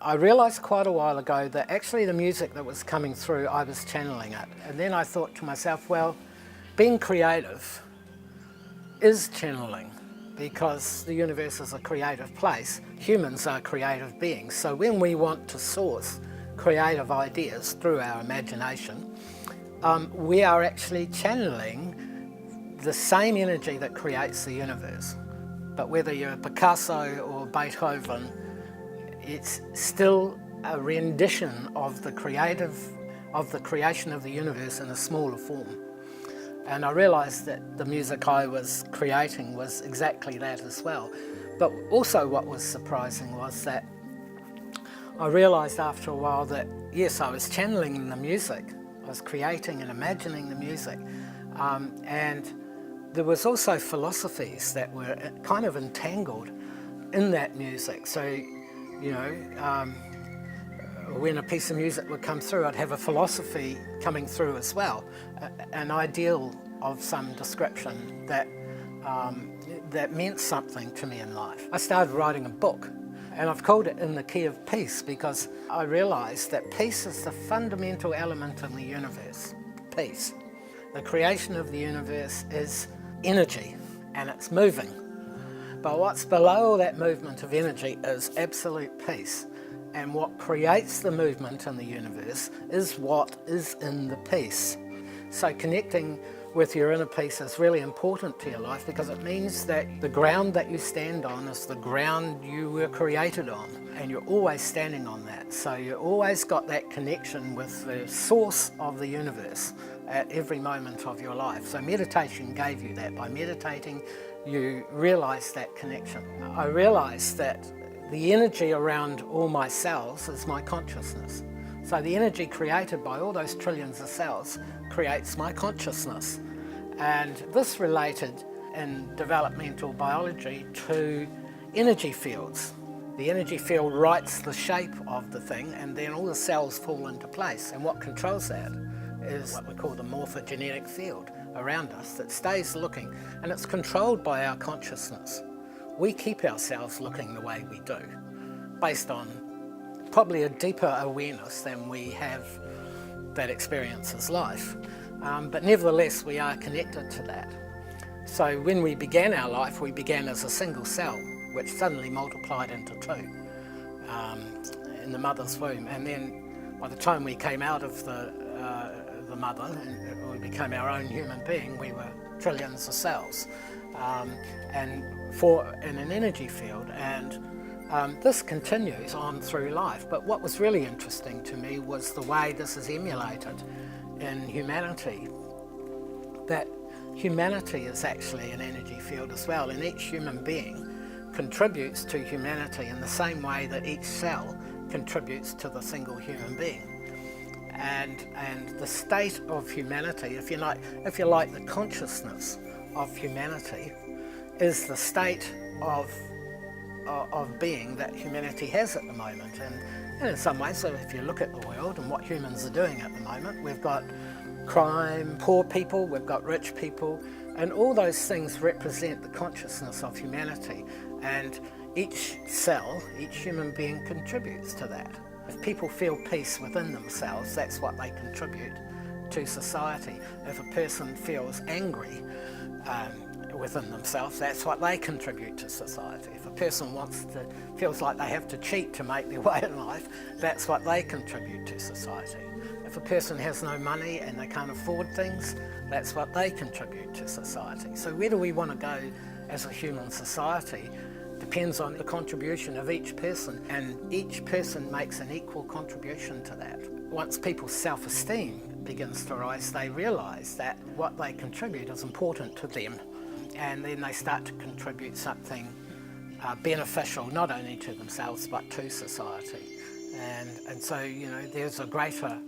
I realised quite a while ago that actually the music that was coming through, I was channeling it. And then I thought to myself, well, being creative is channeling, because the universe is a creative place. Humans are creative beings. So when we want to source creative ideas through our imagination, we are actually channeling the same energy that creates the universe. But whether you're Picasso or Beethoven, it's still a rendition of the creation of the universe in a smaller form. And I realised that the music I was creating was exactly that as well. But also what was surprising was that I realised after a while that, yes, I was channeling the music. I was creating and imagining the music. And there was also philosophies that were kind of entangled in that music. So, you know, when a piece of music would come through, I'd have a philosophy coming through as well, an ideal of some description that that meant something to me in life. I started writing a book, and I've called it In the Key of Peace, because I realised that peace is the fundamental element in the universe. Peace. The creation of the universe is energy, and it's moving. But what's below that movement of energy is absolute peace. And what creates the movement in the universe is what is in the peace. So connecting with your inner peace is really important to your life, because it means that the ground that you stand on is the ground you were created on, and you're always standing on that. So you always got that connection with the source of the universe at every moment of your life. So meditation gave you that. By meditating, you realize that connection. I realized that the energy around all my cells is my consciousness. So the energy created by all those trillions of cells creates my consciousness. And this related in developmental biology to energy fields. The energy field writes the shape of the thing, and then all the cells fall into place. And what controls that is what we call the morphogenetic field around us that stays looking, and it's controlled by our consciousness. We keep ourselves looking the way we do, based on probably a deeper awareness than we have that experiences life. But nevertheless, we are connected to that. So when we began our life, we began as a single cell, which suddenly multiplied into two in the mother's womb. And then by the time we came out of the mother and we became our own human being, we were trillions of cells and in an energy field. And this continues on through life. But what was really interesting to me was the way this is emulated in humanity, that humanity is actually an energy field as well, and each human being contributes to humanity in the same way that each cell contributes to the single human being. And the state of humanity, if you like the consciousness of humanity, is the state of being that humanity has at the moment. And in some ways, so if you look at the world and what humans are doing at the moment, we've got crime, poor people, we've got rich people, and all those things represent the consciousness of humanity. And each cell, each human being contributes to that. If people feel peace within themselves, that's what they contribute to society. If a person feels angry within themselves, that's what they contribute to society. If a person feels like they have to cheat to make their way in life, that's what they contribute to society. If a person has no money and they can't afford things, that's what they contribute to society. So where do we want to go as a human society depends on the contribution of each person, and each person makes an equal contribution to that. Once people's self-esteem begins to rise, they realise that what they contribute is important to them, and then they start to contribute something beneficial not only to themselves but to society. And so, you know, there's a greater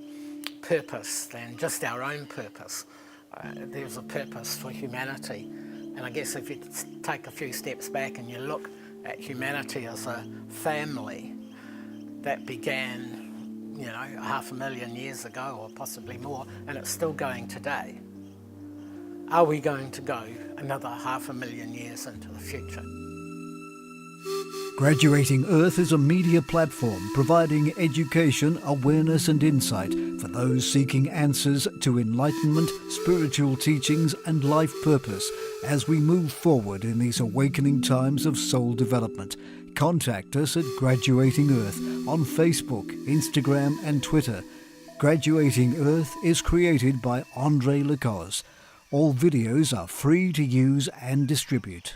purpose than just our own purpose. There's a purpose for humanity. And I guess if you take a few steps back and you look at humanity as a family that began, you know, 500,000 years ago or possibly more, and it's still going today, are we going to go another 500,000 years into the future? Graduating Earth is a media platform providing education, awareness and insight for those seeking answers to enlightenment, spiritual teachings and life purpose as we move forward in these awakening times of soul development. Contact us at Graduating Earth on Facebook, Instagram and Twitter. Graduating Earth is created by Andre Lacoste. All videos are free to use and distribute.